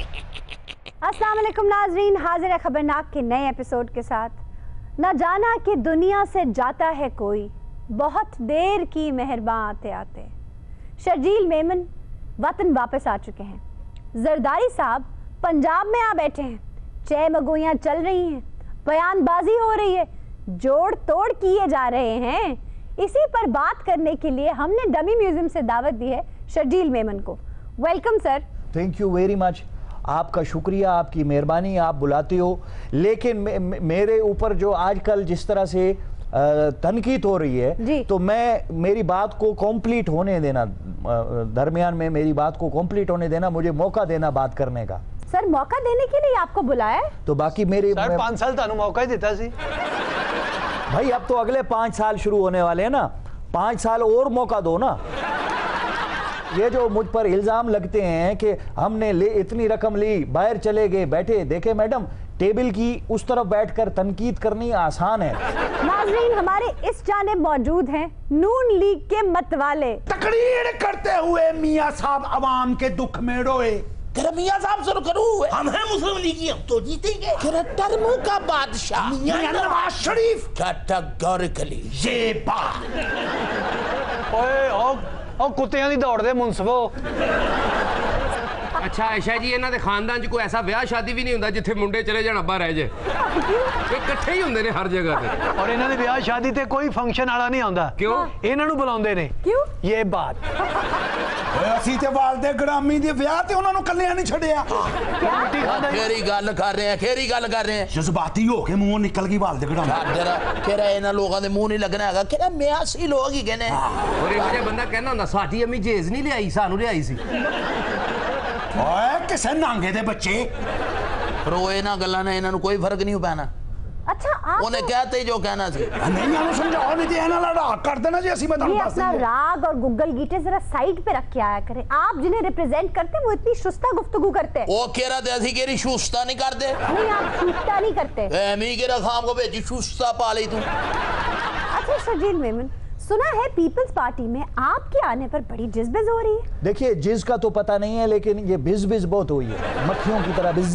अस्सलाम वालेकुम नाजरीन, हाजिर है खबरनाक के नए एपिसोड के साथ। न जाना कि दुनिया से जाता है कोई, बहुत देर की मेहरबान आते आते। शर्जील मेमन वतन वापस आ चुके हैं। जरदारी साहब पंजाब में आ बैठे हैं। चह मगोइयाँ चल रही हैं, बयानबाजी हो रही है, जोड़ तोड़ किए जा रहे हैं। इसी पर बात करने के लिए हमने डमी म्यूजियम से दावत दी है शर्जील मेमन को। Welcome sir. Thank you very much. आपका शुक्रिया, आपकी मेहरबानी, आप बुलाते हो। लेकिन मेरे ऊपर जो आजकल जिस तरह से तनकीद हो रही है, तो मेरी बात को कंप्लीट होने देना, दरमियान में मेरी बात को कंप्लीट होने देना, मुझे मौका देना बात करने का। सर मौका देने के लिए आपको बुलाया है? तो बाकी मेरे 5 साल तानू मौका ही देता सी भाई। अब तो अगले 5 साल शुरू होने वाले हैं ना, 5 साल और मौका दो ना। ये जो मुझ पर इल्जाम लगते हैं कि हमने इतनी रकम ली, बाहर चले गए, बैठे, देखे मैडम, टेबल की उस तरफ बैठकर तनकीद करनी आसान है। नाज़रीन, हमारे इस जानिब मौजूद हैं नून लीग के मतवाले। तकरीर करते हुए मियां साहब अवाम के दुख में रोए। मियां साहब शुरू करूँ, हम हैं मुस्लिम लीगी, हम तो जीतेंगे। टर्मों का बादशाह मियां नवाज शरीफ कैटेगोरिकली ये बात। ओए कुत्तियां दी दौड़ दे मुंसफो। अच्छा आयशा जी, इन्हां दे खानदान च कोई ऐसा ब्याह शादी भी नहीं हुंदा जिथे मुंडे चले जाण अब्बा रह जाए? इकट्ठे ही हुंदे ने हर जगह पे। और इन्हां दे ब्याह शादी ते कोई फंक्शन वाला नहीं आंदा। क्यों? इन्हां नूं बुलाउंदे ने। क्यों? ये बात ਅਸੀਂ ਤੇ ਵਾਲਦੇ ਗ੍ਰਾਮੀ ਦੇ ਵਿਆਹ ਤੇ ਉਹਨਾਂ ਨੂੰ ਕੱਲਿਆਂ ਨਹੀਂ ਛੱਡਿਆ। खेरी गल कर रहे हैं, खेरी गल कर रहे हैं। जज्बाती हो के मुंह निकल गई वालदे ग੍ਰਾਮੀ। केरा इन्हां लोगों दे मुंह नहीं लगना हैगा, केरा मियासी लोग ही कहने। और एक वजह बंदा कहना हुंदा साडी अम्मी जेज नहीं लियाई, सानू लियाई सी। ओए किसे नांगे दे बच्चे रोए ना गल्लां ने, इन्हां नूं कोई फर्क नहीं पैना। अच्छा आप उन्हें कहते ही जो कहना सी। नहीं आनो समझाओ, नहीं तो इन्हां लड़ा कर देना जी। ਅਸੀਂ ये अपना राग और गुग्गल गीटे जरा साइड पे रख के आया करें। आप जिन्हें रिप्रेजेंट करते हैं वो इतनी शुस्ता गुफ्तगू करते हैं। वो केरा दे असि केरी शुस्ता नहीं करते। नहीं, आप शुस्ता नहीं करते। एमी केरा खाम को भेजी शुस्ता पा ली तू। अच्छा शर्जील मेमन, सुना है पीपल्स पार्टी में आपके आने पर बड़ी जिज़बिज़ हो रही है। देखिए, जिज का तो पता नहीं है, लेकिन ये बिज बिज बहुत हुई है, मक्खियों की तरह बिज।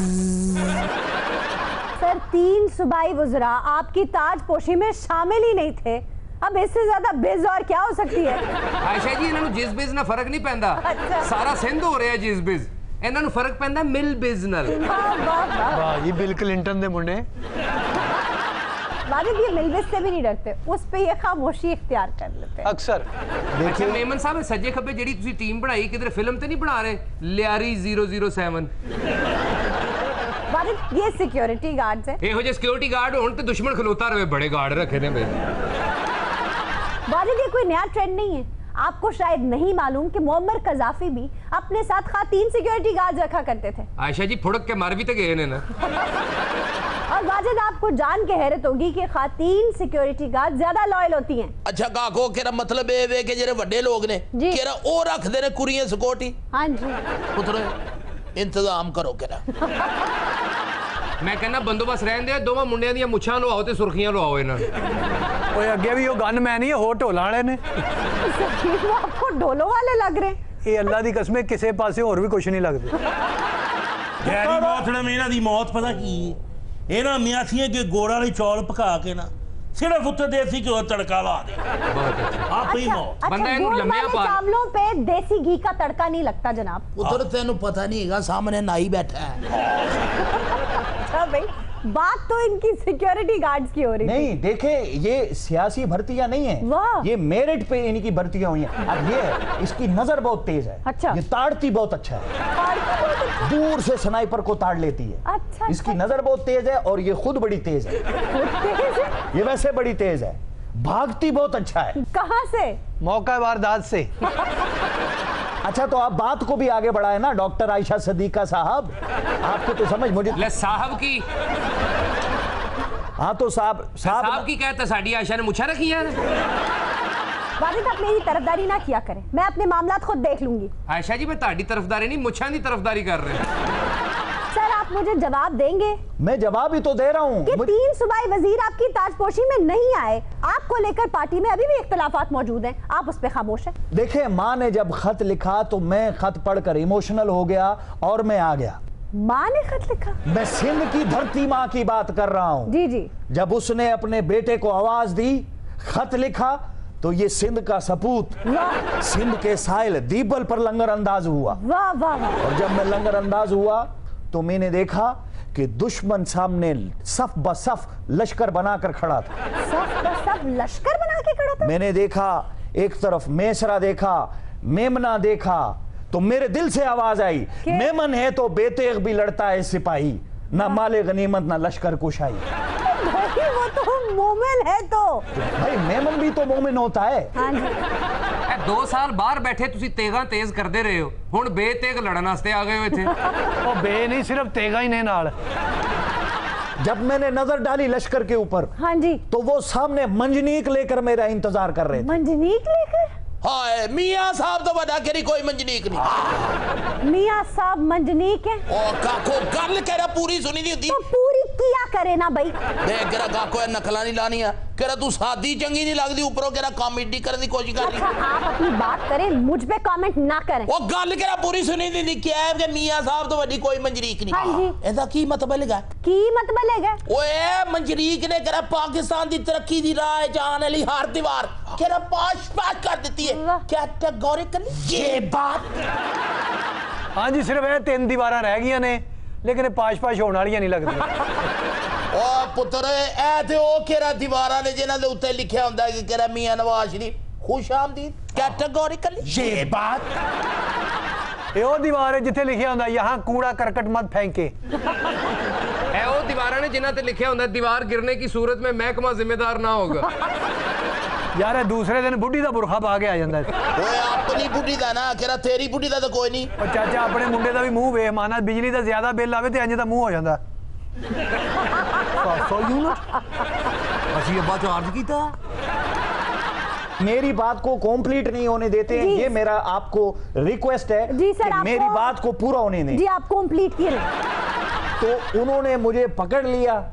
सर 3 सूबाई वज़रा आपकी ताजपोशी में शामिल ही नहीं थे, अब इससे ज्यादा बिज और क्या हो सकती है? आयशा जी, इन्हां नूं जिस बिज ना फर्क नहीं पैंदा। अच्छा। सारा सिंध हो रहा है जिस बिज, इन्हां नूं फर्क पैंदा मिल बिज नाल। वाह जी, बिल क्लिंटन दे मुंडे। वाजिद ये मिलविस से भी नहीं डरते, उस पे ये खामोशी इख्तियार कर लेते हैं अक्सर। अच्छा मेमन साहब, सज्जे खब्बे जेडी तुसी टीम बनाई, किधर फिल्म ते नहीं बना रहे? लियारी 007। वाजिद ये सिक्योरिटी गार्ड्स हैं। एहो जे सिक्योरिटी गार्ड होण ते दुश्मन खलोता रहे, बड़े गार्ड रखे ने मेरे। वाजिद ये कोई नया ट्रेंड नहीं है। आपको शायद नहीं मालूम कि मुअम्मर कज़ाफी भी अपने साथ खातीन सिक्योरिटी गार्ड रखा करते थे। आयशा जी, फुड़क के मार भी तो गए ने ना। और वाजिद आपको जान के हैरत होगी कि खातीन सिक्योरिटी गार्ड ज्यादा लॉयल होती हैं। अच्छा काको, केरा मतलब ये वे के जेरे बड़े लोग ने केरा ओ रख दे ने कुड़ियां सिक्योरिटी। हां जी, पुत्र इंतजाम करो केरा। मैं कहना बंदोबस्त रहन दे, दोवां मुंडियां दी मुछां लवाओ ते सुर्खियां लवाओ इन्हां। ओए अगे भी वो गनमैन ही है, हो ढोला वाले ने। वो आपको ढोलों वाले लग रहे हैं। ये अल्लाह दी कसम, किसी पासे और भी कुछ नहीं लगदे। गैरी मौत ने इन्हां दी मौत पता की इन्हां मियासियां के गोड़ वाले चौल पका के ना सिर्फ उत्ते देसी घ्यो तड़का ला दे। बहुत अच्छा। आप ही मौत। बंदा इन्हू लम्मिया पा चावलों पे देसी घी का तड़का नहीं लगता जनाब। उधर तेनू पता नहीं हैगा, सामने नाई बैठा है। अच्छा भाई, बात तो इनकी सिक्योरिटी गार्ड्स की हो रही नहीं, देखे ये सियासी भर्तियां नहीं है, वाह। ये मेरिट पे इनकी भर्तियां हुई हैं। अब ये इसकी नजर बहुत तेज है। अच्छा। ये ताड़ती बहुत अच्छा है, दूर से स्नाइपर को ताड़ लेती है। अच्छा, इसकी नजर बहुत तेज है और ये खुद बड़ी तेज है। ये वैसे बड़ी तेज है, भागती बहुत अच्छा है। कहां से? मौका वारदात से। अच्छा, तो आप बात को भी आगे बढ़ाए ना डॉक्टर आयशा सदीका साहब, आपको तो समझ मुझे ले साहब की। हाँ तो साहब की कहता साडी आयशा ने मुछा रखी है। वाजिद आप मेरी तरफदारी ना किया करें, मैं अपने मामलात खुद देख लूंगी। आयशा जी, मैं ताड़ी तरफदारी नहीं, मुछा दी तरफदारी कर रहे हैं। सर आप मुझे जवाब देंगे? मैं जवाब ही तो दे रहा हूँ कि 3 सूबाई वजीर आपकी ताजपोशी में नहीं आए, आपको लेकर पार्टी में अभी भी इख्तिलाफात मौजूद हैं, आप उस पे खामोश हैं। देखे, माँ ने जब खत लिखा तो मैं खत पढ़कर इमोशनल हो गया और मैं आ गया। माँ ने खत लिखा? मैं सिंध की धरती माँ की बात कर रहा हूँ। जी जी। जब उसने अपने बेटे को आवाज दी, खत लिखा, तो ये सिंध का सपूत, सिंध के साहिल दीपल पर लंगर अंदाज हुआ। वाह वाह वाह। और जब मैं लंगर अंदाज हुआ तो मैंने देखा कि दुश्मन सामने सफ बसफ लश्कर बनाकर खड़ा था। सफ बसफ लश्कर बना के खड़ा था? मैंने देखा, एक तरफ मेसरा देखा, मेमना देखा, तो मेरे दिल से आवाज आई, मेमन है तो बेतेग भी लड़ता है सिपाही, ना माले गनीमत ना लश्कर कुशाई। भाई वो तो मोमिन है तो भाई मेमन भी तो मोमिन होता है। हाँ जी। 2 साल बाहर बैठे तुसी तेगा तेज करते रहे हो, हुण बेतेग लड़न वास्ते आ गए हो इत्थे। ओ बे नहीं, सिर्फ तेगा ही ने नाल। जब मैंने नजर डाली लश्कर के ऊपर, हाँ जी, तो वो सामने मंजनीक लेकर मेरा इंतजार कर रहे थे। मंजनीक लेकर? हाय मियां साहब तो बड़ा करी कोई मंजनीक नहीं। मियां साहब मंजनीक है? ओ काको गल कह रहा पूरी सुनी नहीं होती तो पूरी किया करे ना भाई। देख करा काको नकला नहीं लानी है, कह रहा तू सादी चंगी नहीं लगती, ऊपरों कह रहा कॉमेडी करने की कोशिश कर रही। अच्छा आप अपनी बात करें, मुझ पे कमेंट ना करें। वो गल कह रहा पूरी सुनी नहीं, क्या है कि मियां साहब तो बड़ी कोई मंजरीक नहीं। हाँ जी। ऐसा की मतलब लगा? की मतलब लगा? ओए मंजरीक ने कह रहा पाकिस्तान की तरक्की दी राह जाने वाली हर दीवार कह रहा पाश पाश कर देती है। क्या गौर कर ली ये बात? हाँ जी, सिर्फ ये 3 दीवारां रह गई ने, लेकिन पाश पाश होने वाली नहीं लगती। ओ पुत्र ए ते ओ केरा दीवारां ने जिन्हां दे उत्ते लिखिया हुंदा है कि केरा मियां नवाज शरीफ खुश आमदीद कैटेगोरिकली ये बात। ये वो दीवार है जिथे लिखिया हुंदा यहाँ कूड़ा करकट मत फेंके। है वो दीवारां ने जिन्हां ते लिखिया हुंदा दीवार गिरने की सूरत में महकमा जिम्मेदार ना होगा। यार दूसरे दिन बुढ़ी दा बुरखा पा के आ जांदा है। ओए अपनी बुढ़ी दा ना केरा तेरी बुढ़ी दा तो कोई नहीं। और चाचा अपने मुंडे दा भी मुंह वेख, माना बिजली दा ज्यादा बिल आवे ते इंज दा मुंह हो जांदा। 700 यूनिट ਅਸੀਂ ਅੱਬਾ ਚਾਰਜ ਕੀਤਾ। मेरी बात को कंप्लीट नहीं होने देते हैं, ये मेरा आपको रिक्वेस्ट है जी सर, कि मेरी बात को पूरा होने दें। जी आप कंप्लीट कीजिए। तो उन्होंने मुझे पकड़ लिया,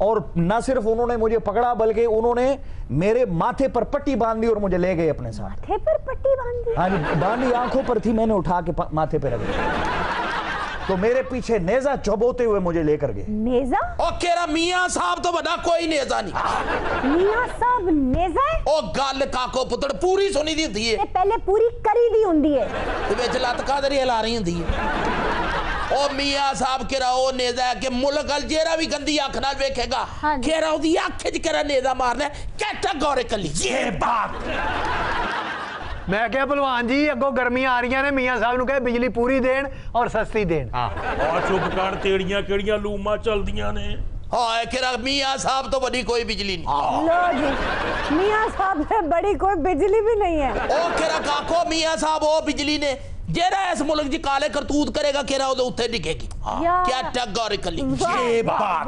और न सिर्फ उन्होंने मुझे पकड़ा बल्कि उन्होंने मेरे माथे पर पट्टी बांध दी और मुझे ले गए अपने साथ। माथे पर पट्टी बांध दी? हाँ जी, बांधी आंखों पर थी, मैंने उठा के माथे पे रख दिया। तो मेरे पीछे नेजा चौबोते हुए मुझे लेकर गए। नेजा? ओ केरा मियां साहब तो बड़ा कोई नेजा नहीं। मियां साहब नेजा है? ओ गल काको पुत्र पूरी सुनी दी हुंदी है। पहले पूरी करी दी हुंदी है ते विच लत कादरी हिला रही हुंदी है। ओ मियां साहब केरा ओ नेजा है कि मुल्क अल जेरा भी गंदी अख नाल वेखेगा केरा ओदी अख च केरा नेजा मारना कैटेगोरिकली ये बात। मैं क्या भलवान जी, अगो गर्मियां आ रही ने, मियां साहब नु कहे बिजली पूरी देन और सस्ती देन। और चुप कर, तेड़ियां केड़ियां लूमा चलदियां ने। हाँ केरा मियां साहब तो बड़ी कोई बिजली नहीं। लो जी, मियां साहब से बड़ी कोई बिजली भी नहीं है। ओ केरा काको मियां साहब ओ बिजली ने जेरा इस मुल्क च काले करतूत करेगा केरा ओदे उत्ते डिगेगी। कैटेगोरिकली ये बात।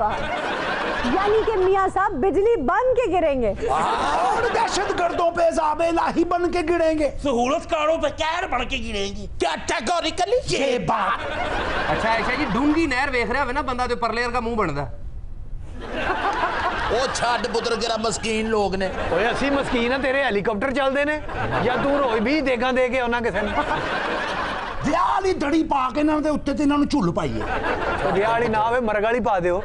यानी कि मियां साहब बिजली बन के गिरेंगे और दहशतगर्दों पे ज़ाबे इलाही बन के गिरेंगे, सहूलत कारों पे कहर बन के गिरेंगे। कैटेगोरिकली ये बात। अच्छा ऐसा जी डूंगी नहर वेख रहा है ना बंदा, तो परलेयर का मुंह बनता। ओ छाड़ पुत्र केरा मस्कीन लोग ने। ओए असि मस्कीन है, तेरे हेलीकॉप्टर चलते ने या तू रोज भी देगा दे के ਉਹਨਾਂ ਕਿਸੇ ਨੂੰ। ਵਿਆਹ ਵਾਲੀ ਦੜੀ ਪਾ ਕੇ ਇਹਨਾਂ ਦੇ ਉੱਤੇ ਤੇ ਇਹਨਾਂ ਨੂੰ ਝੁੱਲ ਪਾਈਏ। तो ਵਿਆਹ ਵਾਲੀ ਨਾ ਹੋਵੇ ਮਰਗ ਵਾਲੀ ਪਾ ਦਿਓ।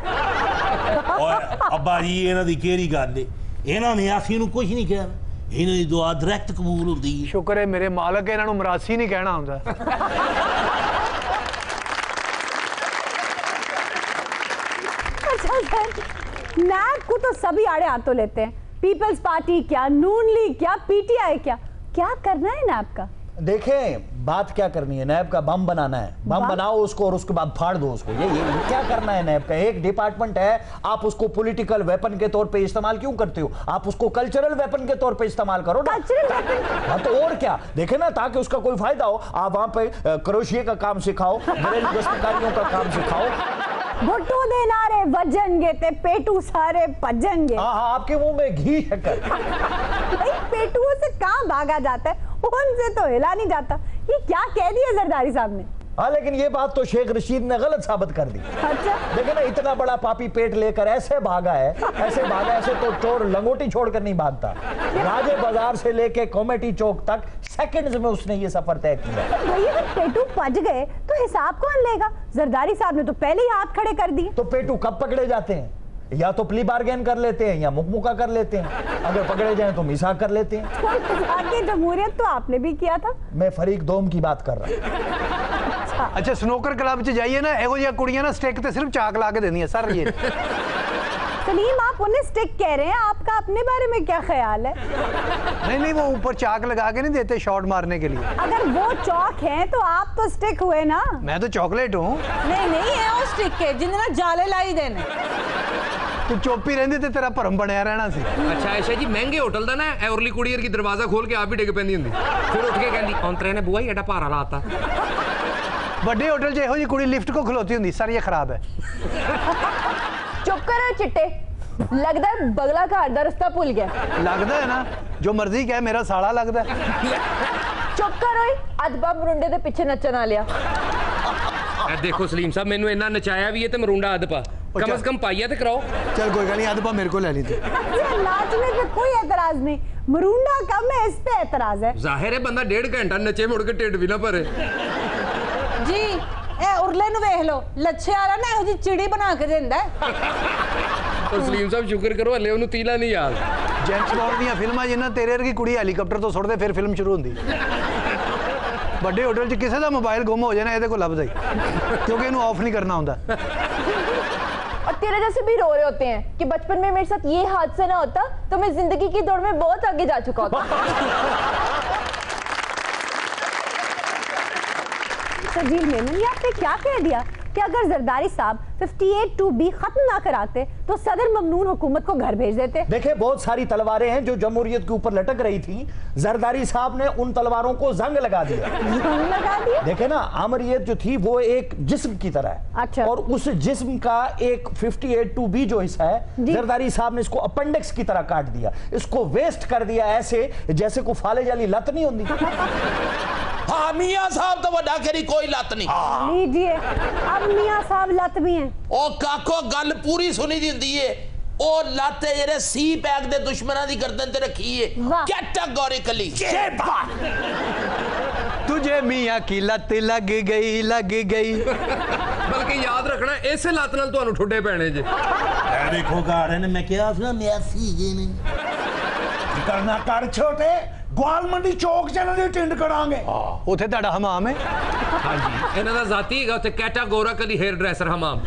ਓਏ ਅੱਬਾ ਜੀ ਇਹਨਾਂ ਦੀ ਕਿਹੜੀ ਗੱਲ ਏ, ਇਹਨਾਂ ਨੇ ਆਸੀ ਨੂੰ ਕੁਝ ਨਹੀਂ ਕਿਹਾ, ਇਹਨਾਂ ਦੀ ਦੁਆ ਡਾਇਰੈਕਟ ਕਬੂਲ ਹੁੰਦੀ ਹੈ। ਸ਼ੁਕਰ ਹੈ ਮੇਰੇ ਮਾਲਕ, ਇਹਨਾਂ ਨੂੰ ਮਰਾਸੀ ਨਹੀਂ ਕਹਿਣਾ ਹੁੰਦਾ। अच्छा सर, नैब को तो सभी आड़े हाथों लेते हैं, पीपल्स पार्टी क्या, नून लीग क्या, पीटीआई क्या करना है नैब का? देखें बात क्या करनी है, नैब का बम बनाना है, बम बनाओ उसको और उसके बाद फाड़ दो उसको। ये क्या करना है नैब का? एक डिपार्टमेंट है, आप उसको पॉलिटिकल वेपन के तौर पे इस्तेमाल क्यों करते हो? आप उसको कल्चरल वेपन के तौर पे इस्तेमाल करो ना। Cultural weapon? हाँ तो और क्या, देखे ना, ताकि उसका कोई फायदा हो। आप वहां पे क्रोशिये का काम सिखाओ, घरेलू दस्तकारियों का काम सिखाओ। भुट्टू दे नारे बजनगे ते पेटू सारे भजनगे। हाँ, आपके मुंह में घी शक्कर। भाई पेटुओं से कहाँ भागा जाता है, उनसे तो हिला नहीं जाता। ये क्या कह दिया जरदारी साहब ने? हाँ, लेकिन ये बात तो शेख रशीद ने गलत साबित कर दी। अच्छा, देखिए ना, इतना बड़ा पापी पेट लेकर ऐसे भागा है, ऐसे तो चोर लंगोटी छोड़कर नहीं भागता। राजे बाजार से लेके कॉमेडी चौक तक सेकंड्स में उसने ये सफर तय किया। भाई अगर पेटू बच गए तो हिसाब कौन लेगा? जरदारी साहब ने तो पहले ही हाथ खड़े कर दिए। तो पेटू कब पकड़े जाते हैं? या तो प्ली बार्गेन कर लेते हैं या मुकमुका कर लेते हैं। अगर पकड़े जाएं तो मिसाक कर लेते हैं। जमहूरियत तो आपने भी किया था। मैं फरीक दोम की बात कर रहा हूं। अच्छा, स्नूकर क्लब च जाइए ना, एहो जी कुड़ियां ना स्टिक ते सिर्फ चाक ला के देनी है सर। ये सलीम, आप उन्हें स्टिक कह रहे हैं, आपका अपने बारे में क्या ख्याल है? नहीं, वो ऊपर चाक लगा के नहीं देते शॉट मारने के लिए। अगर वो चौक हैं तो आप तो स्टिक हुए ना। मैं तो चॉकलेट हूँ। नहीं ये वो स्टिक है जिन्हें जाले लाई देने। तू चुप्पी रहंदी ते तेरा भरम बनया रहना सी। अच्छा आयशा जी, महंगे होटल दा ना एवरली कुड़ियर की दरवाजा खोल के आप ही डिग पैंदी हुंदी, फिर उठ के कहंदी औंतरे ने बुआ ही एडा भारा लाता। बड़े होटल च एहो जी कुड़ी लिफ्ट को खलोती हुंदी, सर ये खराब है। चुप करो चिट्टे, लगता है बगला घर दा रास्ता भूल गया। लगता है ना, जो मर्जी कहे, मेरा साला लगता है। चुप करो, अदबा मुंडे दे पीछे नचन आ लिया। देखो सलीम साहब, मैनू इन्ना नचाया भी है ते मरुंडा अदपा कम से कम पाइया ते कराओ। चल कोई गल नहीं, अदबा मेरे को ले ली थी। नाचने पे कोई एतराज नहीं, मरुंडा कम है, इस पे एतराज है। जाहिर है बंदा 1.5 घंटा नचे मुड़ के ढिड भी ना भरे। जी ए उरले नु वेख लो, लच्छे वाला ना एहो जी चिड़ी बना के देंदा है। तो सलीम साहब शुक्र करो हले ओनू तीला नहीं याद। जेम्स बॉन्ड दी फिल्मां जिन्ना तेरे वर्गी कुड़ी हेलीकॉप्टर तो सुटदे फिर फिल्म शुरू हुंदी। बड़े होटल च किसी का मोबाइल गुम हो जाए ना, ये को लभदा ही, क्योंकि इन्हें ऑफ नहीं करना होता। और तेरे जैसे भी रो रहे होते हैं कि बचपन में मेरे साथ ये हादसा ना होता तो मैं जिंदगी की दौड़ में बहुत आगे जा चुका होता। शर्जील मेमन, ये आपने क्या कह दिया कि अगर जरदारी साहब 58(2)B खत्म ना कराते तो सदर ममनून हुकूमत को घर भेज देते? देखिए, बहुत सारी तलवारें हैं जो जमहूरियत के ऊपर लटक रही थी, जरदारी साहब ने उन तलवारों को जंग लगा दिया। जंग लगा दिया? देखे ना, आमरियत जो थी वो एक जिस्म की तरह है। अच्छा। और उस जिस्म का एक 58(2)B जो हिस्सा है, जरदारी साहब ने इसको अपेंडिक्स की तरह काट दिया, इसको वेस्ट कर दिया, ऐसे जैसे को फाले जाली लत नहीं होती। हाँ मियां साहब तो वड्डा करी कोई लत नहीं। लीजिए, अब मियां साहब लत भी हैं। ओ काको गल पूरी सुनी दी हुंदी है। ओ लत जेरे सी पैक दे दुश्मनां दी गर्दन ते रखी है, कैटेगोरिकली। तुझे मियां की लत लग गई बल्कि याद रखना, इस लत नाल तुहानू ठुड्डे पैणे जे। ए देखो गाड़े ने मैं क्या सुना मेसी जे नहीं करना कर छोटे, ग्वाल मंडी चौक चैनल दी टिंड करांगे। उथे ਤੁਹਾਡਾ हमाम है। हाँ जी, इन्हां दा जाती हैगा उत्थे कैटेगोरिकली हेयर ड्रेसर हमाम।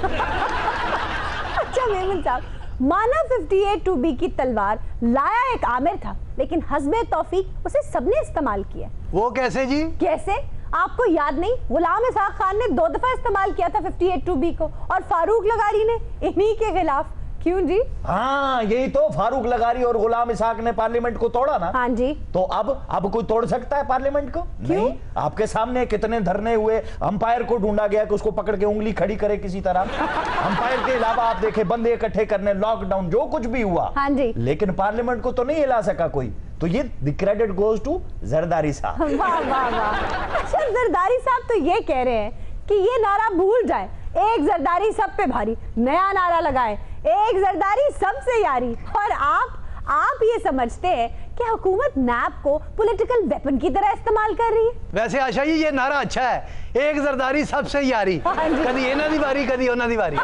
अच्छा मेमन साहब, माना 58(2)B की तलवार लाया एक आमिर था, लेकिन हस्बे तौफीक उसे सबने इस्तेमाल किया। वो कैसे जी? कैसे? आपको याद नहीं? गुलाम इसाक खान ने 2 दफा इस्तेमाल किया था 58(2)B को, और फारूक लगारी ने इन्हीं के खिलाफ। क्यों जी? हाँ, यही तो, फारूक लगारी और गुलाम इसाक ने पार्लियामेंट को तोड़ा ना। हाँ जी। तो अब कोई तोड़ सकता है पार्लियामेंट को? क्यों? नहीं। आपके सामने कितने धरने हुए, अंपायर को ढूंढा गया कि उसको पकड़ के उंगली खड़ी करे किसी तरह। अंपायर के अलावा आप देखे बंदे इकट्ठे करने, लॉकडाउन, जो कुछ भी हुआ। हाँ जी। लेकिन पार्लियामेंट को तो नहीं हिला सका कोई। तो ये the credit goes to Zardari साहब। वाह वाह वाह। अच्छा, जरदारी साहब तो ये कह रहे हैं कि ये नारा भूल जाए, एक जरदारी सब पे भारी, नया नारा लगाए, एक जरदारी सबसे यारी। और आप ये समझते हैं कि हुकूमत नैब को पॉलिटिकल वेपन की तरह इस्तेमाल कर रही है? वैसे आशा जी ये नारा अच्छा है, एक जरदारी सबसे यारी, कदी इन्हां दी वारी कदी उन्हां दी वारी।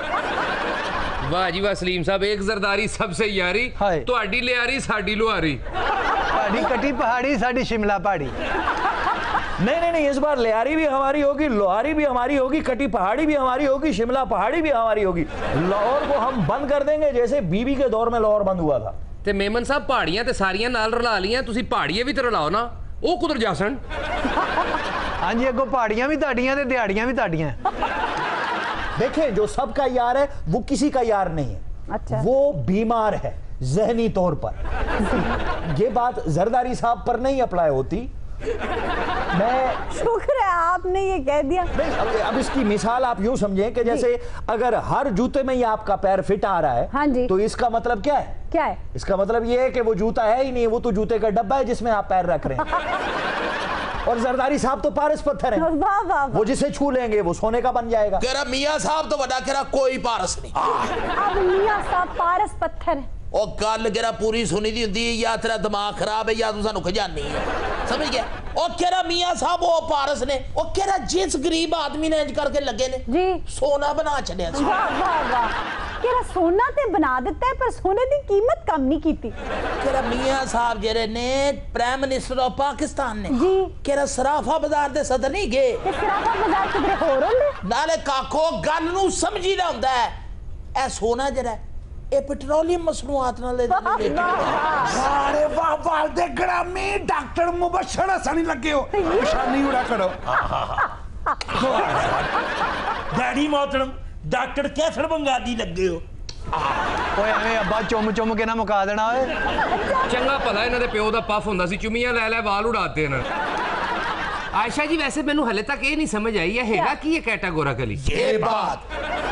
वाह जी वाह सलीम साहब, एक जरदारी सबसे यारी, तुहाडी लियारी साडी लुहारी, तुहाडी कटी पहाड़ी साडी शिमला पहाड़ी। नहीं, इस बार लियारी भी हमारी होगी, लोहारी भी हमारी होगी, कटी पहाड़ी भी हमारी होगी, शिमला पहाड़ी भी हमारी होगी। लाहौर को हम बंद कर देंगे जैसे बीबी के दौर में लाहौर बंद हुआ था। ते मेमन साहब, पहाड़ियां ते सारियां नाल रला लियां, तुसी पहाड़िये भी ते रलाओ ना, ओ कुदर जासन। हाँ जी, अगो पहाड़ियां भी ताड़ियां ते दिहाड़ियां भी ताड़ियां। देखें, जो सबका यार है वो किसी का यार नहीं है। अच्छा। वो बीमार है जहनी तौर पर। ये बात जरदारी साहब पर नहीं अप्लाई होती। मैं शुक्र है आपने ये कह दिया। नहीं, अब इसकी मिसाल आप यूं समझें कि जैसे अगर हर जूते में ही आपका पैर फिट आ रहा है, हाँ जी, तो इसका मतलब क्या है? क्या है? इसका मतलब ये है कि वो जूता है ही नहीं, वो तो जूते का डब्बा है जिसमें आप पैर रख रहे हैं। और जरदारी साहब तो पारस पत्थर है। वाह वाह, वो जिसे छू लेंगे वो सोने का बन जाएगा। कह रहा मियाँ साहब तो बड़ा कह रहा कोई पारस नहीं। अब मियाँ साहब पारस पत्थर है। और गल कह रहा पूरी सुनी दी होंदी या तेरा दिमाग खराब है या तू सानू खजानी है, समझ गया। और कह रहा मियाँ साहब वो पारस ने, और कह रहा जिस गरीब आदमी ने इंज करके लगे ने जी सोना बना छड़िया। वाह वाह वाह, कह रहा सोना ते बना देता है पर सोने की कीमत कम नहीं की। कह रहा मियाँ साहब जेरे ने प्राइम मिनिस्टर ऑफ पाकिस्तान ने जी कह रहा सराफा बाजार दे सदर नहीं गए, सराफा बाजार किधरे होर होंदे नाले काको गल नू समझी दा हुंदा है। ए सोना जरा ए पेट्रोलियम मसनूआत नाल अरे वाह वालदे ग्रामी डॉक्टर मुबशर हसन लगे हो, निशानी उड़ा करो। डैडी मोहतरम डॉक्टर कैसर बंगाली लगे हो। ओए एवें अब्बा चुम चुम के ना मुका देना ओए। चंगा भला इन्हां दे प्यो दा पफ हुंदा सी, चुमियां लै लै वाल उड़ाते न। आयशा जी वैसे मैनू हले तक ये नहीं समझ आई है हैगा की ये कैटागोरिकली। ये बात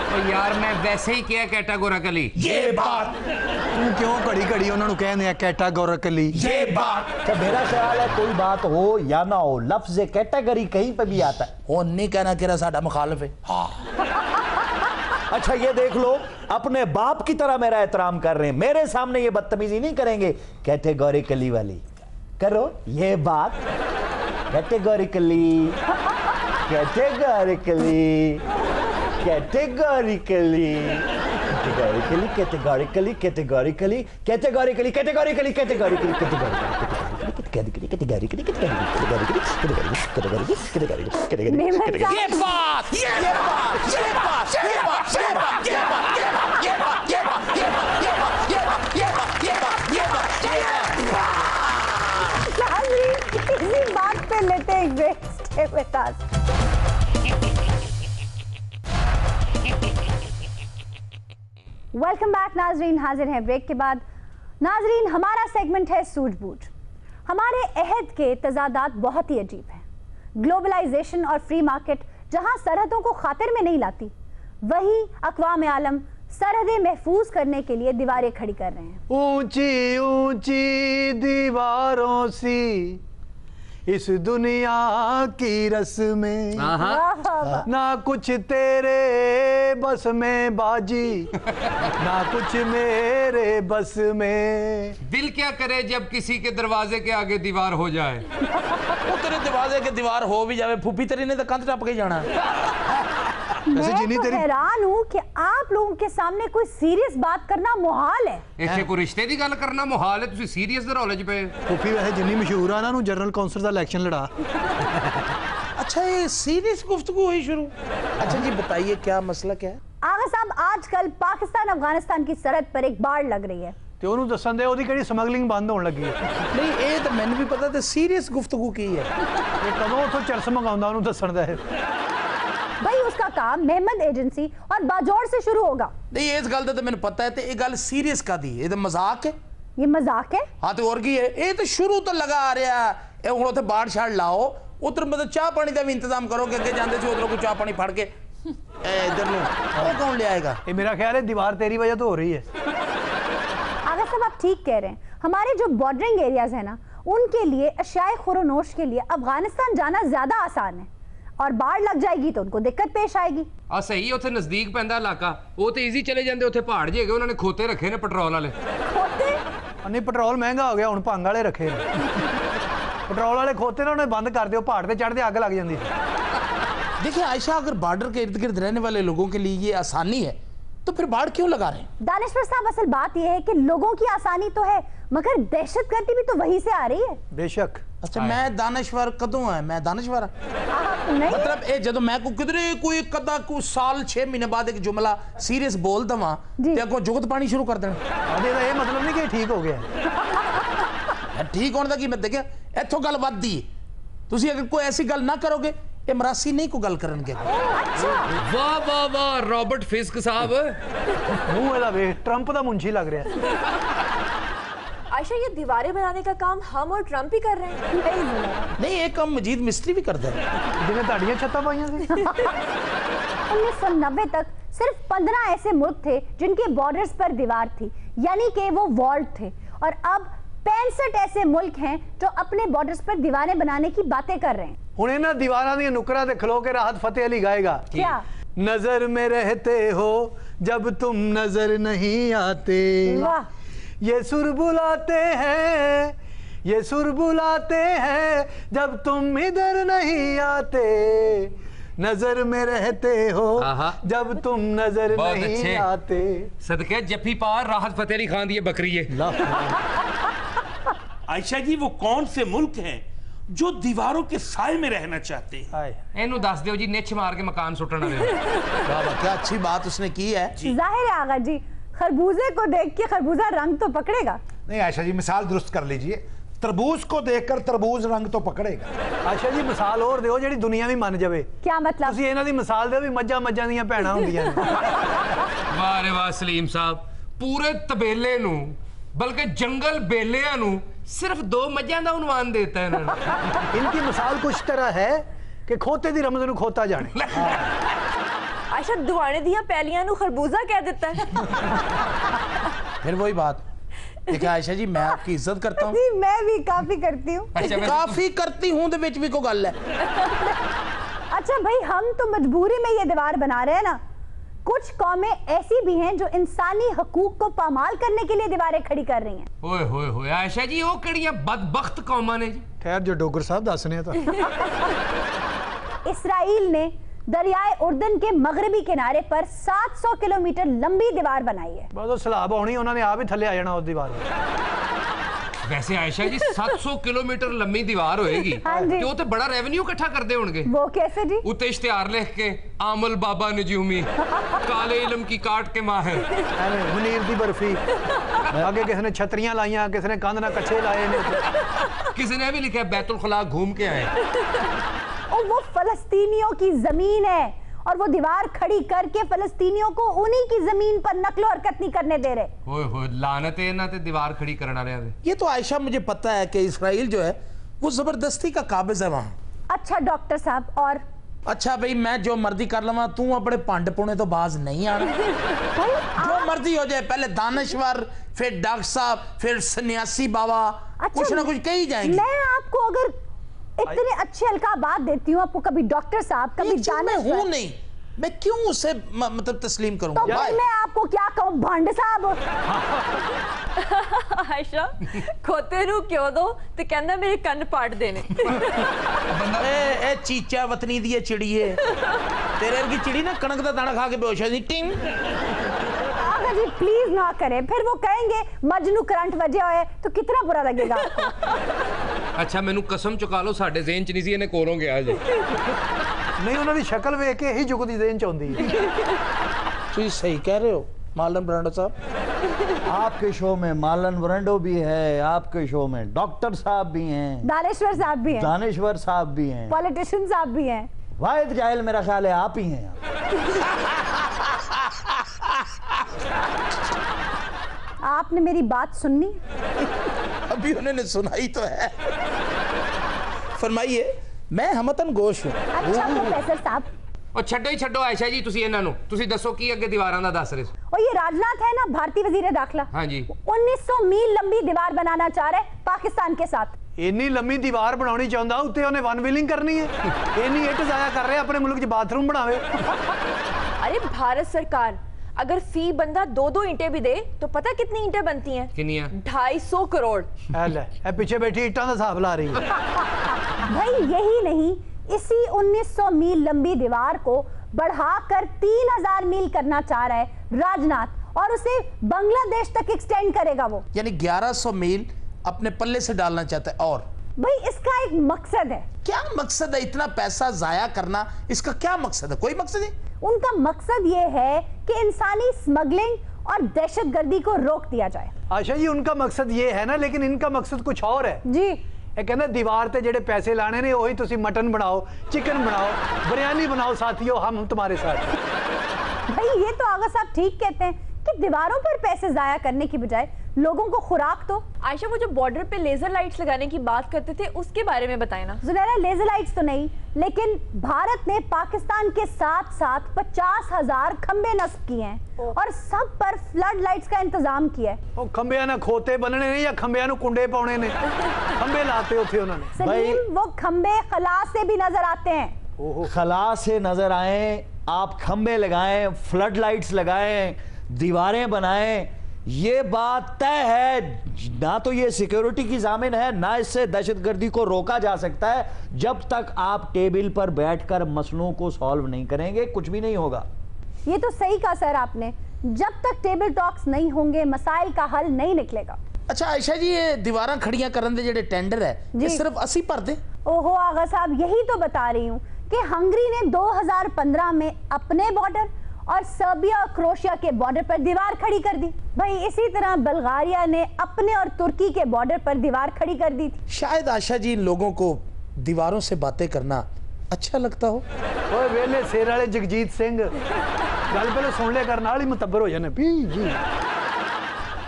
तो यार मैं वैसे ही किया कैटागोरिकली। ये बात तू क्यों घड़ी घड़ी उन्होंने कहने हैं कैटागोरिकली। ये बात अच्छा मेरा ख्याल है कोई बात हो या ना हो, लफ्ज कैटेगरी कहीं पे भी आता है। वो नहीं कहना कि साडा मुखालिफ है। अच्छा ये देख लो, अपने बाप की तरह मेरा एहतराम कर रहे हैं, मेरे सामने ये बदतमीजी नहीं करेंगे कैटेगोरिकली वाली। करो ये बात categorically categorically categorically categorically categorically categorically categorically categorically इसी बात पे लेते एक break. Stay with us. Welcome back नाजरीन, हाजिर हैं ब्रेक के बाद। नाजरीन हमारा सेगमेंट है सूझबूझ। हमारे अहद के तजादात बहुत ही अजीब हैं। ग्लोबलाइजेशन और फ्री मार्केट जहां सरहदों को खातिर में नहीं लाती, वहीं अक़वाम आलम सरहदें महफूज करने के लिए दीवारें खड़ी कर रहे हैं। ऊंची ऊंची दीवारों सी इस दुनिया की रस्में, ना कुछ तेरे बस में बाजी ना कुछ मेरे बस में। दिल क्या करे जब किसी के दरवाजे के आगे दीवार हो जाए। वो तेरे दरवाजे के दीवार हो भी जावे, फूफी तेरी ने तो कंध टप के जाना। मैं तो हैरान हूँ कि आप लोगों के सामने कोई सीरियस बात करना मुहाल है। इत्थे कोई रिश्ते दी गल करना मुहाल है, तुसी सीरियस दे रौले च पे। फूफी वैसे जिन्नी मशहूर है ना नू जनरल काउंसिल दा इलेक्शन लड़ा। अच्छा ये सीरियस गुफ्तगू हुई शुरू। अच्छा जी बताइए क्या मसला क्या है। आगा साहब आजकल पाकिस्तान अफगानिस्तान की सरहद पर एक बाढ़ लग रही है ਤੇ ਉਹਨੂੰ ਦੱਸਣ ਦੇ ਉਹਦੀ ਕਿਹੜੀ ਸਮਗਲਿੰਗ ਬੰਦ ਹੋਣ ਲੱਗੀ ਹੈ। ਨਹੀਂ ਇਹ ਤਾਂ ਮੈਨੂੰ ਵੀ ਪਤਾ ਤੇ ਸੀਰੀਅਸ ਗੁਫ਼ਤਗੂ ਕੀ ਹੈ। ਇਹ ਕਦੋਂ ਉਥੋਂ ਚਰਸ ਮੰਗਾਉਂਦਾ ਉਹਨੂੰ ਦੱਸਣ ਦਾ ਹੈ। भाई उसका काम मेहमद एजेंसी और बाजौर से शुरू होगा। नहीं इस गल दा तो मैंने पता है ते ये गल सीरियस का दी ये तो मजाक है। ये मजाक है? हाँ तो और की है ये तो शुरू तो लगा आ रहा है। ये हुण उत्थे बाढ़ छाड़ लाओ उधर मतलब चाह पानी का भी इंतजाम करो कि अगे जांदे सी उधरों कोई चाह पानी फड़ के इधर नु वो कौन ले आएगा। ये मेरा ख्याल है दीवार तेरी वजह तो हो रही है। आगा साहब आप ठीक कह रहे हैं। हमारे जो बॉर्डरिंग एरियाज है ना उनके लिए अशियाए खुरोनोश के लिए अफगानिस्तान जाना ज्यादा आसान है और बाढ़ लग जाएगी तो उनको दिक्कत पेश आएगी। आ सही उत्थे नजदीक पैंदा इलाका वो तो इजी चले जांदे उत्थे पहाड़ जेगे उन्होंने खोते रखे ने पेट्रोल वाले। खोते? नहीं पेट्रोल महंगा हो गया हुण भंग वाले रखे ने। पेट्रोल वाले खोते ना उन्हें बंद कर दियो पहाड़ पे चढ़ते आग लग जाती है। देखिए आयशा अगर बॉर्डर के इर्द गिर्द रहने वाले लोगों के लिए ये आसानी है तो फिर बाढ़ क्यों लगा रहे हैं। दानिश्वर साहब असल बात यह है कि लोगों की आसानी तो है मगर दहशतगर्दी भी तो वहीं से आ रही है। बेशक। अच्छा मैं दानश्वर कदों है मैं दानश्वर नहीं मतलब ए जदों मैं को किधरे कोई कदा को साल 6 महीने बाद एक जुमला सीरियस बोल दवा ते अगों जुगत पानी शुरू कर देना। अदे दा ये मतलब नहीं कि ठीक हो गया। ठीक होने दा की मैं देखिया इथों गल वधदी तुसी अगर कोई ऐसी गल ना करोगे ये मरासी नहीं को गल करनगे। अच्छा वाह वाह वाह रॉबर्ट फिस्क साहब मुंह एदा वे ट्रंप दा मुंशी लग रहा है। आयशा ये दीवारें बनाने का काम हम और ट्रंप ही कर रहे हैं। नहीं एक काम मजीद मिस्त्री भी करता है जिन्हें ताड़ियां छत्ता पाइयां सी। 1990 तक सिर्फ 15 ऐसे मुल्क थे जिनके बॉर्डर्स पर दीवार थी यानी कि वो वॉल्ड थे और अब 65 ऐसे मुल्क हैं जो अपने बॉर्डर्स पर दीवारें बनाने की बातें कर रहे हैं। हुणे ना दीवारां दी नुकरा ते खलो के राहत फतेह अली गाएगा क्या? नजर में रहते हो जब तुम नजर नहीं आते, वाह। ये सुर बुलाते हैं, ये सुर बुलाते हैं जब तुम इधर नहीं आते, नजर में रहते हो जब तुम नजर नहीं आते। सदके जफी पार राहत फतेह अली खान दी बकरी है। आयशा जी वो कौन से मुल्क हैं जो दीवारों के साए में रहना चाहते हैं? इन्हू दस दियो जी, निच मार के मकान सुटन वाले। क्या अच्छी बात उसने की है। जाहिर है आगा जी, खरबूजे को देख के खरबूजा रंग तो पकड़ेगा। नहीं आयशा जी, मिसाल दुरुस्त कर लीजिए, तरबूज को देखकर तरबूज रंग तो पकड़ेगा। आयशा जी मिसाल और दियो जेडी दुनिया भी मान जावे। क्या मतलब? ਤੁਸੀਂ ਇਹਨਾਂ ਦੀ ਮਿਸਾਲ ਦਿਓ ਵੀ ਮੱਝਾਂ ਦੀਆਂ ਭੈਣਾਂ ਹੁੰਦੀਆਂ ਨੇ। ਵਾਹ ਰੇ ਵਾਹ ਸਲੀਮ ਸਾਹਿਬ, ਪੂਰੇ ਤਬੇਲੇ ਨੂੰ ਬਲਕਿ ਜੰਗਲ ਬੇਲਿਆਂ ਨੂੰ सिर्फ 2 मज्जां दा उन्वान देता है इन्होंने। इनकी मिसाल कुछ तरह है कि खोते दी रमज़ नूं खोता जाने। आयशा दुआने दियां पैलियां नूं खरबूजा कह देता है। फिर वही बात। देखिए आयशा जी, मैं आपकी इज्जत करता हूँ। जी मैं भी काफी करती हूँ। काफी करती हूँ तो बिच भी कोई गल है। अच्छा भाई, हम तो मजबूरी में ये दीवार बना रहे हैं ना। कुछ कौमें ऐसी भी हैं जो इंसानी हकूक को पामाल करने के लिए दीवारें खड़ी कर रही हैं। ओए होए होए आयशा जी, वो किहड़ियां बदबख्त कौमां ने जी। खैर जो डोगर साहब दसने तो इसराइल ने दरियाए उर्दन के मगरबी किनारे पर 700 किलोमीटर लंबी दीवार बनाई है। बस सलाब होनी, उन्होंने आप ही थले आ जाना उस दीवार पर। वैसे आयशा जी 700 किलोमीटर लंबी दीवार होएगी तो वो तो बड़ा रेवेन्यू इकट्ठा करते होंगे। वो कैसे जी? उत्ते इश्तिहार लिख के आमल बाबा नजूमी काले इल्म की काट के माहिर, मुनीर दी बर्फी, आगे किसी ने छतरियां लाइयां, किसी ने कंध ना कच्छे लाए ने, किसी ने भी लिखा बैतुल खला घूम के आए। और वो फलस्तीनियों की जमीन है और वो दीवार खड़ी करके फलस्तीनियों को उन्हीं की जमीन पर नकलो हरकत नहीं करने दे रहे। ओए होए लानत है ना, ते दीवार खड़ी करने वाले हैं। ये तो आयशा मुझे पता है कि इसराइल जो है वो जबरदस्ती का काबिज है वहाँ। अच्छा डॉक्टर साहब, और अच्छा भाई, मैं जो मर्जी कर लवा, तू अपने पांड पुणे तो बाज नहीं आना। जो मर्जी हो जाए, पहले दानश्वर, फिर डॉक्टर साहब, फिर सन्यासी बाबा, कुछ ना कुछ कही जाएंगे। मैं आपको अगर इतने अच्छे अलकाबात देती हूँ, आपको कभी डॉक्टर साहब, कभी दानश्वर, हूँ नहीं, मैं क्यों उसे मतलब तस्लीम करूंगा? तो भाई मैं आपको क्या कहूँ भांड साहब। आयशा खोते नूं क्यों दो ते कहंदा मेरे कन्न पाट देने। ए चीचा वतनी दी चिड़िए, तेरे की चिड़ी ना कणक दा दाना खा के बेहोश है टिंग। आगा जी प्लीज ना करें, फिर वो कहेंगे मजनू करंट वजह होए तो कितना बुरा लगेगा आपको। अच्छा मैनू कसम चुका लो, साडे ज़हन च नहीं सी इन्हें कोलों गया जे। नहीं, उन्होंने शक्ल वेख के ही जुगदी ज़हन च आउंदी है। तुम सही कह रहे हो मालन ब्रांडो साहब। आपके शो में मालन ब्रांडो भी है, आपके शो में डॉक्टर साहब भी हैं, दानेश्वर साहब भी हैं, दानेश्वर साहब भी हैं, पॉलिटिशियन साहब भी हैं। वाहिद जाहिल मेरा ख्याल है आप ही हैं। आपने मेरी बात सुननी? अभी उन्होंने सुनाई तो है। फरमाइए, मैं हमतन गोश हूँ। अच्छा प्रोफेसर साहब, और छड्डो ही छड्डो आयशा जी, तुसी इन्हां नूं तुसी दसो की अगे दीवारां दा दस रहे हो। और ये राजनाथ है ना, भारतीय वजीर दाखिला, हाँ जी, 1900 मील लंबी दीवार बनाना चाह रहे हैं पाकिस्तान के साथ। इन्नी लंबी दीवार बनानी चाहता, उत्ते उन्हें वन व्हीलिंग करनी है। इन्नी इट जाया कर रहे अपने मुल्क च बाथरूम बनावे। अरे भारत सरकार अगर फी बंदा 2-2 ईंटें भी दे तो पता कितनी ईंटें बनती हैं? कितनी? 250 करोड़। ए पीछे बैठी ईंटां दा हिसाब ला रही है। भाई यही नहीं, इसी 1900 मील लंबी दीवार को बढ़ाकर 3000 मील करना चाह रहा है राजनाथ, और उसे बांग्लादेश तक एक्सटेंड करेगा वो। यानी 1100 मील अपने पल्ले से डालना चाहता है। और भाई इसका एक मकसद है। क्या मकसद है? इतना पैसा जाया करना, इसका क्या मकसद है? कोई मकसद नहीं। उनका मकसद ये है कि इंसानी स्मगलिंग और दहशतगर्दी को रोक दिया जाए। आशा जी उनका मकसद ये है ना, लेकिन इनका मकसद कुछ और है जी। ये कहना दीवार ते जेडे पैसे लाने ने वही तुसी मटन बनाओ, चिकन बनाओ, बिरयानी बनाओ साथियों, हम तुम्हारे साथ। भाई ये तो आगा साहब ठीक कहते हैं कि दीवारों पर पैसे जाया करने की बजाय लोगों को खुराक दो। आयशा, वो जो बॉर्डर पे लेजर लाइट्स लगाने की बात करते थे उसके बारे में बताए ना। ज़ुनैरा, लेजर लाइट्स तो नहीं, लेकिन भारत ने पाकिस्तान के साथ साथ 50,000 खंबे नस्ब किए हैं और सब पर फ्लड लाइट्स का इंतजाम किया है। ਉਹ ਖੰਬਿਆਂ ਨਾਲ ਖੋਤੇ ਬੰਨਣੇ ਨੇ ਜਾਂ ਖੰਬਿਆਂ ਨੂੰ ਕੁੰਡੇ ਪਾਉਣੇ ਨੇ? ਖੰਬੇ ਲਾਤੇ ਉੱਥੇ ਉਹਨਾਂ ਨੇ। सलीम, वो खंबे खला से भी नजर आते हैं। खला से नजर आए, आप खंबे लगाएं, फ्लड लाइट्स लगाएं, दीवारें बनाएं, ये बात तय है। ना तो ये सिक्योरिटी की जामिन है, ना इससे दहशतगर्दी को रोका जा सकता है। जब तक आप टेबल पर बैठकर मसलों को सॉल्व नहीं करेंगे, कुछ भी नहीं होगा। ये तो सही कहा सर आपने, जब तक टेबल टॉक्स नहीं होंगे मसाइल का हल नहीं निकलेगा। अच्छा आयशा जी, ये दीवार खड़ियां करने दे जेडे टेंडर है ये सिर्फ असि भरदे? ओहो आगा साहब, यही तो बता रही हूँ कि हंगरी ने 2015 में अपने बॉर्डर और सर्बिया और क्रोशिया के बॉर्डर पर दीवार खड़ी कर दी। भाई इसी तरह बल्गारिया ने अपने और तुर्की के बॉर्डर पर दीवार खड़ी कर दी थी। शायद आशा जी इन लोगों को दीवारों से बातें करना अच्छा लगता हो। ओए वेले शेर वाले जगजीत सिंह, गल पहले सुन ले कर नाल ही मुतब्बर हो जाने पी जी।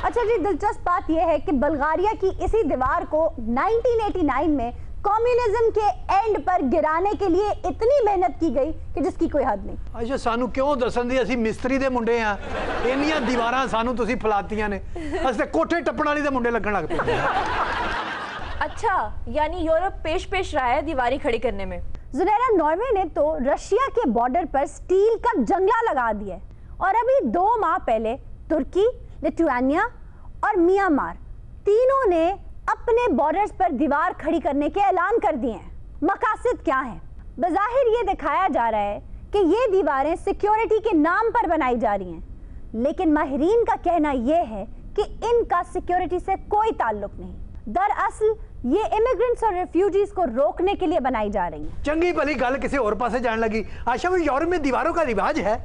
अच्छा जी, दिलचस्प बात यह है कि बल्गारिया की इसी दीवार को 1989 में कम्युनिज्म के एंड पर गिराने के लिए इतनी मेहनत की गई कि जिसकी कोई हद नहीं। अच्छा सानू क्यों दसन दी, ਅਸੀਂ ਮਿਸਤਰੀ ਦੇ ਮੁੰਡੇ ਆ, ਇੰਨੀਆਂ ਦੀਵਾਰਾਂ ਸਾਨੂੰ ਤੁਸੀਂ ਫਲਾਤੀਆਂ ਨੇ, ਅਸੀਂ ਤੇ ਕੋਠੇ ਟੱਪਣ ਵਾਲੀ ਦੇ ਮੁੰਡੇ ਲੱਗਣ ਲੱਗ ਪਏ। अच्छा, यानी यूरोप पेश रहा है दीवारी खड़ी करने में। ज़ुनैरा, नॉर्वे ने तो रशिया के बॉर्डर पर स्टील का जंगला लगा दिया है और अभी 2 माह पहले तुर्की, लिथुआनिया और म्यांमार तीनों ने अपने बॉर्डर्स पर दीवार खड़ी करने के ऐलान कर दिए हैं। मकासद क्या है? बज़ाहिर ये दिखाया जा रहा है कि ये दीवारें सिक्योरिटी के नाम पर बनाई जा रही हैं, लेकिन माहिरीन का कहना यह है कि इनका सिक्योरिटी से कोई ताल्लुक नहीं। दरअसल ये इमिग्रेंट्स और रेफ्यूजीज को रोकने के लिए बनाई जा रही हैं। चंगी भली गल किसी और पासे जान लगी। आशा भी यूरोप में दीवारों का रिवाज है,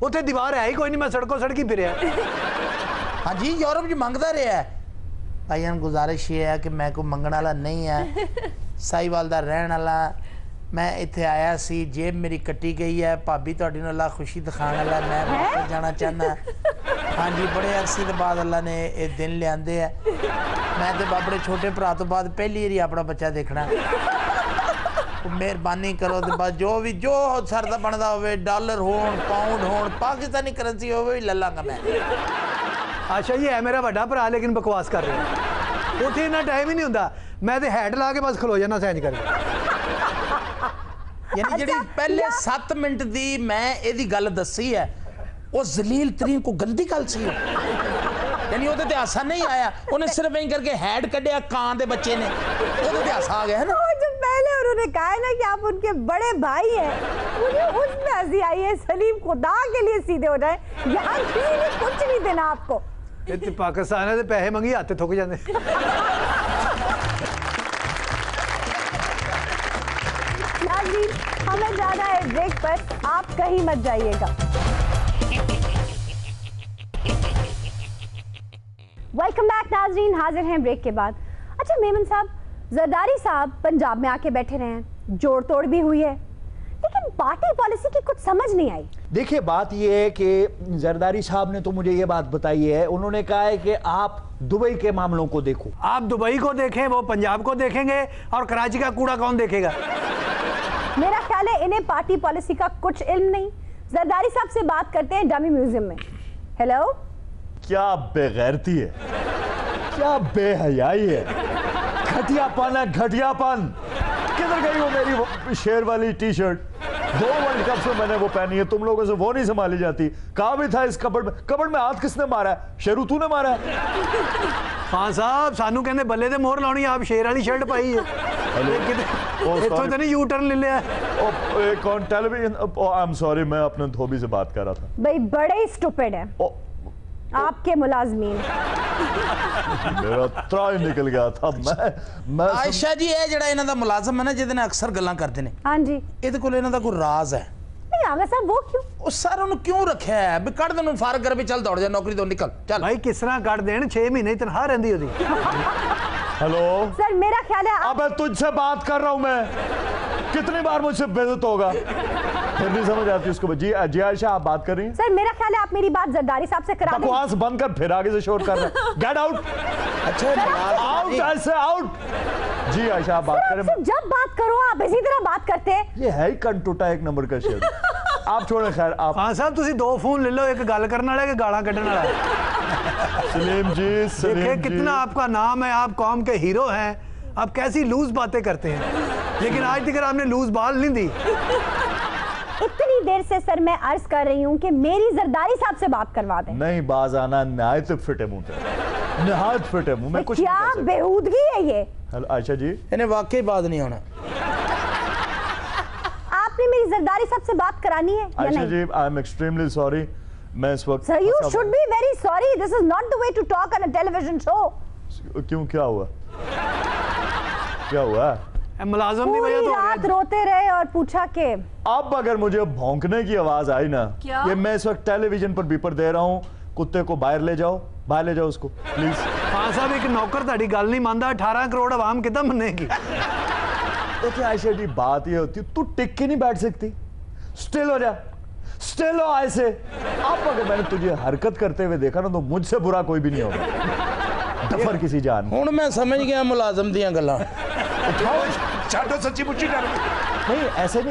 उथे दीवार है ही कोई नहीं, मैं सड़कों सड़की फिर। हाँ जी, यूरोप जी मंगता रहा है। भाईयान गुजारिश ये है कि मैं को मंगण वाला नहीं है, साहिवाल दा रहन वाला। मैं इत्थे आया सी, जेब मेरी कट्टी गई है, भाभी तुहाडी नूं अल्लाह खुशी दिखाण वाला, मैं वापस जाना चाहना। हाँ जी, बड़े अरसे के बाद अल्लाह ने ये दिन लियांदे है। मैं तो अपने छोटे भरा तो बाद पहली बारी अपना बच्चा देखना। मेहरबानी करो तो बस जो सरदा बनता हो, डॉलर हो, पाउंड हो, पाकिस्तानी करेंसी हो, ले लांगा मैं। आशा ये है मेरा बड़ा भरा, लेकिन बकवास कर रहे हैं। उथे इतना टाइम ही नहीं होता, मैं तो हैड ला के बस खलो जाना सैंज कर। यानी ਜਿਹੜੀ ਪਹਿਲੇ 7 ਮਿੰਟ ਦੀ ਮੈਂ ਇਹਦੀ ਗੱਲ ਦੱਸੀ ਹੈ, ਉਹ ਜ਼ਲੀਲ ਤਰੀਨ ਕੋ ਗੰਦੀ ਗੱਲ ਸੀ। यानी ਉਹਦੇ ਤੇ ਹਾਸਾ नहीं आया, ਉਹਨੇ सिर्फ यही करके हैड ਕੱਢਿਆ ਕਾਂ ਦੇ ਬੱਚੇ ਨੇ, ਉਹਦੇ ਤੇ ਹਾਸਾ आ गया है ना। जब पहले उन्होंने कहा है ना कि आप उनके बड़े भाई हैं, मुझे उसमें हंसी आई है। सलीम, खुदा के लिए सीधे हो जाए, यहाँ कुछ नहीं देना आपको। इतने पाकिस्तान है पैसे मंगी हाथ थुक जाते। नाज़रीन, हमें जाना है ब्रेक पर, आप कहीं मत जाइएगा। वेलकम बैक नाज़रीन, हाजिर हैं ब्रेक के बाद। अच्छा मेमन साहब, जरदारी साहब पंजाब में आके बैठे रहे हैं, जोड़ तोड़ भी हुई है, लेकिन पार्टी पॉलिसी की कुछ समझ नहीं आई। देखिए बात यह है कि जरदारी साहब ने तो मुझे ये बात बताई है, उन्होंने कहा है कि आप दुबई के मामलों को देखो। आप दुबई को देखें, वो पंजाब को देखेंगे, और कराची का कूड़ा कौन देखेगा? मेरा ख्याल है इन्हें पार्टी पॉलिसी का कुछ इल्म नहीं। जरदारी साहब से बात करते हैं डमी म्यूजियम में। हेलो। क्या बेगैरती है, क्या बेहयाई है, घटियापन है, घटियापन। किधर गई वो मेरी वो शेर वाली टी शर्ट? 2 वर्ल्ड कप से मैंने वो पहनी है, तुम लोगों से वो नहीं संभाली जाती। कहा भी था इस कबड़ में हाथ किसने मारा है? शेरू तूने मारा है? हाँ साहब, सानू कहने बल्ले ते मोहर लाउणी, आप शेर वाली शर्ट पाई है। इत्थों तो नहीं यू टर्न ले लिया। कौन टेलीविजन? आई एम सॉरी, मैं अपने धोबी से बात कर रहा था। भाई बड़े स्टूपिड है आपके मुलाजमीन। मेरा त्राई निकल गया था। मैं आयशा जी, ये जड़ा इन्हां दा मुलाजम है ना, जिहदे नाल अक्सर गल्लां करदे ने, हाँ जी, इहदे कोल इन्हां दा कोई राज है। नहीं आगा साहब, वो क्यों? ਉਹ ਸਾਰਾ ਉਹਨੂੰ ਕਿਉਂ ਰੱਖਿਆ ਹੈ ਵੀ ਕੱਢ ਦੇ ਨੂੰ ਫਾਰਗ ਕਰ ਵੀ ਚੱਲ ਦੌੜ ਜਾ ਨੌਕਰੀ ਤੋਂ ਨਿਕਲ ਚੱਲ। भाई किस तरह ਕੱਢ देन, 6 महीने की तनख्वाह रहंदी ओदी। हेलो सर, मेरा ख्याल है अब तुझसे बात कर रहा हूं मैं, कितनी बार मुझसे बेइज्जत होगा? फिर नहीं समझ आती उसको। जी जी आयशा आप बात कर रही हैं? सर मेरा ख्याल है आप मेरी बात जरदारी साहब से करा दें। बकवास बंद कर, फिर आगे से शोर कर रहा है। Get out. अच्छा आउट ऐसे आउट। जी आयशा आप बात करें। जब बात करो आप इसी तरह बात करते हैं। ये है ही कंटूटा एक नंबर का शेर। आप छोड़े खैर आप। हाँ साहब तुसी दो फोन ले लो, एक गल करने वाला, एक गाला कढ़ने वाला। सलीम जी देखिए कितना आपका नाम है, आप कौम के हीरो हैं, आप कैसी लूज बातें करते हैं, लेकिन आज तक आपने लूज बाल नहीं दी। इतनी देर से सर मैं अर्ज कर रही हूँ कि मेरी जरदारी साहब से बात करवा दें। नहीं बाज आना नहायत फिट है मुंह पे, नहायत फिट है मुंह में। कुछ क्या बेहूदगी है ये। हेलो आयशा जी, इन्हें वाकई बात नहीं होना। आपने मेरी जरदारी साहब से बात करानी है या आयशा नहीं? जी आई एम एक्सट्रीमली सॉरी। मैं इस वक्त sir you should be very sorry, this is not the way to talk on a television show. क्यों क्या हुआ? क्या हुआ? मुलाजिम की वजह तो रात रोते रहे और पूछा कि अब अगर मुझे भौंकने की आवाज आई ना, ये मैं इस वक्त टेलीविजन पर बीपर दे रहा हूँ, कुत्ते को बाहर ले जाओ, बाहर ले जाओ उसको प्लीज। हाँ साहब एक नौकर ताड़ी गल नहीं मानता, 18 करोड़ आवाम कितना मनेगी। देखिए आयशा जी बात ये होती है, तू टिक के नहीं बैठ सकती, स्टिल हो जा, स्टिल हो ऐसे। अब अगर मैंने तुझे हरकत करते हुए देखा ना तो मुझसे बुरा कोई भी नहीं होगा। दफर किसी जान। हुण मैं समझ गया मुलाजम दियां गल्लां। छाटो सच्ची मुच्ची डर नहीं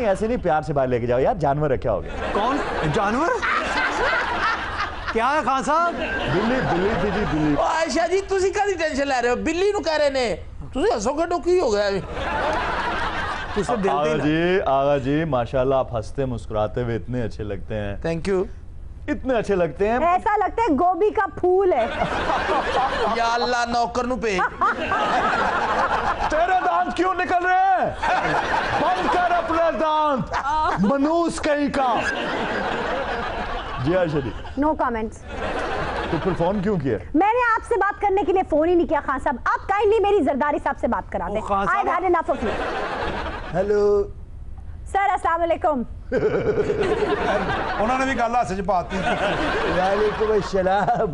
ऐसे नहीं, प्यार से बाहर लेके जाओ यार, जानवर रखा हो गया। कौन जानवर? क्या है खान साहब? बिल्ली बिल्ली थी जी, बिल्ली। ओ आयशा जी तुसी कादी टेंशन ले रहे हो? बिल्ली नु कह रहे ने, तुसी हंसो कटो की हो गया? आगा जी माशाल्लाह आप हंसते मुस्कुराते हुए इतने अच्छे लगते हैं। Thank you. इतने अच्छे लगते हैं, ऐसा लगता है गोभी का फूल है। या अल्लाह नौकर नु भेज। तेरे दांत क्यों निकल रहे हैं? बंद कर अपने दांत, मनूस कहीं का। जी आयशा जी नो कमेंट्स। तो फिर फोन क्यों किया? मैंने आपसे बात करने के लिए फोन ही नहीं किया खान साहब, आप काइंडली मेरी जरदारी साहब से बात करा दें। I've had enough of you। Hello sir अस्सलाम वालेकुम। उन्होंने भी गल हस च पाती। वालेकुम अस्सलाम,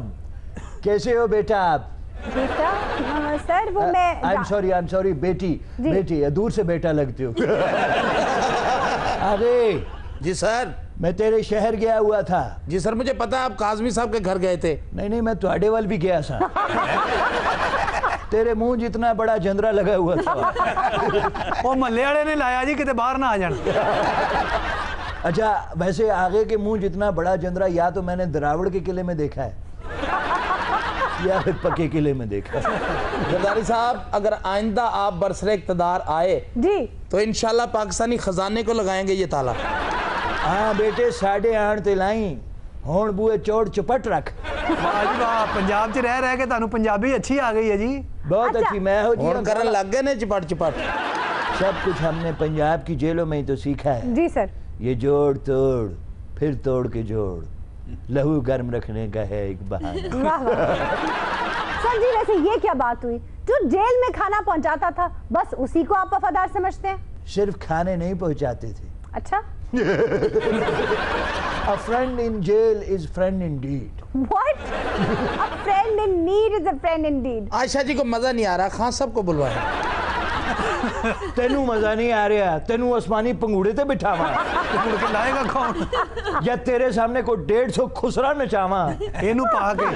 कैसे हो बेटा आप? बेटा सर वो मैं आई एम सॉरी बेटी दूर से बेटा लगती हो। अरे जी सर। मैं तेरे शहर गया हुआ था। जी सर मुझे पता है आप काजमी साहब के घर गए थे। नहीं मैं तुहाड़े वाल भी गया था। तेरे मुंह जितना बड़ा जंदरा लगा हुआ था। वो महल्ले वाले ने लाया जी, किते बाहर ना आ जाना। अच्छा वैसे आगे के मुंह जितना बड़ा जंदरा या तो मैंने दरावड़ के किले में देखा है या फिर पक्के किले में देखा। जरदारी साहब अगर आइंदा आप बरसरे इक़्तिदार आए जी तो इंशाल्लाह पाकिस्तानी खजाने को लगाएंगे ये ताला। हाँ बेटे 8.5 ते लाई हुण बूए चौड़ चपट रख। पंजाब च रह के तानू पंजाबी अच्छी आ गई है जी। बहुत अच्छी। मैं हो जी करन लग गए ने चपट सब कुछ हमने पंजाब की जेलों में ही तो सीखा है जी सर। ये जोड़ तोड़ फिर तोड़ के जोड़, लहू गर्म रखने का है एक बहाना। सर जी वैसे ये क्या बात हुई, जो जेल में खाना पहुंचाता था बस उसी को आप वफादार समझते हैं? सिर्फ खाने नहीं पहुंचाते थे। अच्छा। A friend in jail is friend indeed. What? A friend in need is a friend indeed. Ayesha जी को मजा नहीं आ रहा, खान साहब को बुलवाएं। तेनू मजा नहीं आ रहा, तेनू आसमानी पंगूड़े ते बिठावा। लाएगा कौन? या तेरे सामने को 150 खुसरा नचावा एनू पा के।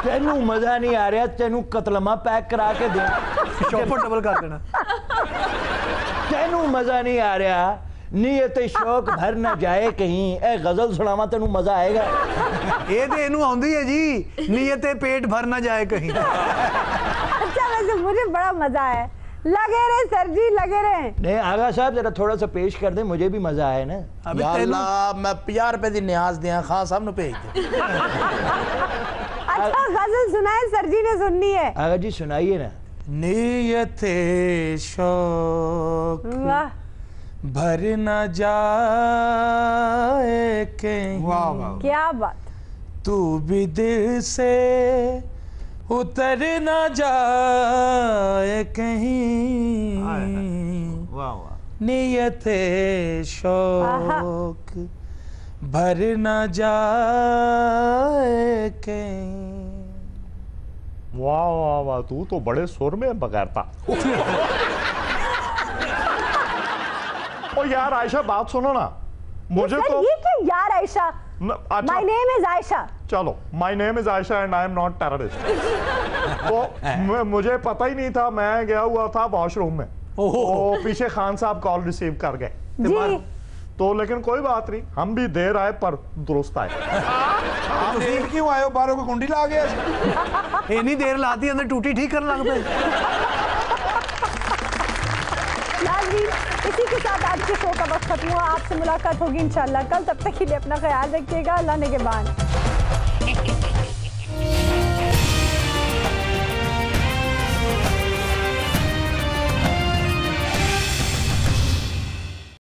तेनू मजा नहीं आ रहा, तेनू कतलमा पैक करा के दे, चौपर डबल कर देना। तेनू मजा नहीं आ रहा, नीयत शौक भर ना जाए कहीं, ए गजल सुनावा तेनू मजा आएगा। ये तो एनू आउंदी है जी, नीयत पेट भर ना जाए कहीं। अच्छा वैसे मुझे बड़ा मजा आया, लगे रहे सर जी लगे रहे। नहीं आगा साहब जरा थोड़ा सा पेश कर दे, मुझे भी मजा आया ना। या अल्लाह मैं 50 रुपए दी न्याज दिया, खान साहब ने भेज दे। अच्छा गजल सुनाए, सर जी ने सुननी है। आगा जी सुनाइए ना। नीयत शौक वाह भर न जाए कहीं। वाह वाह क्या बात। तू भी दिल से उतर न जाए कहीं। वाह वाह। नियत शौक भर न जाए कहीं। वाह वाह वाह, तू तो बड़े सुर में बगैरता। ओ यार आयशा बात सुनो ना, मुझे तो ये क्या यार Ayesha? My name is Ayesha. चलो my name is Ayesha and I am not terrorist. तो मुझे पता ही नहीं था, मैं गया हुआ था वॉशरूम में, तो पीछे खान साहब कॉल रिसीव कर गए जी। तो लेकिन कोई बात नहीं, हम भी देर आए पर दुरुस्त आए। आप देर क्यों आए हो? बारों को कुंडी ला गया इतनी देर लाती अंदर टूटी ठीक करने लग पे। नाज़रीन, इसी के साथ आज के शो का वक्त खत्म हुआ। आपसे मुलाकात होगी इंशाल्लाह कल। तब तक के लिए अपना ख्याल रखिएगा। अल्लाह ने के बाद।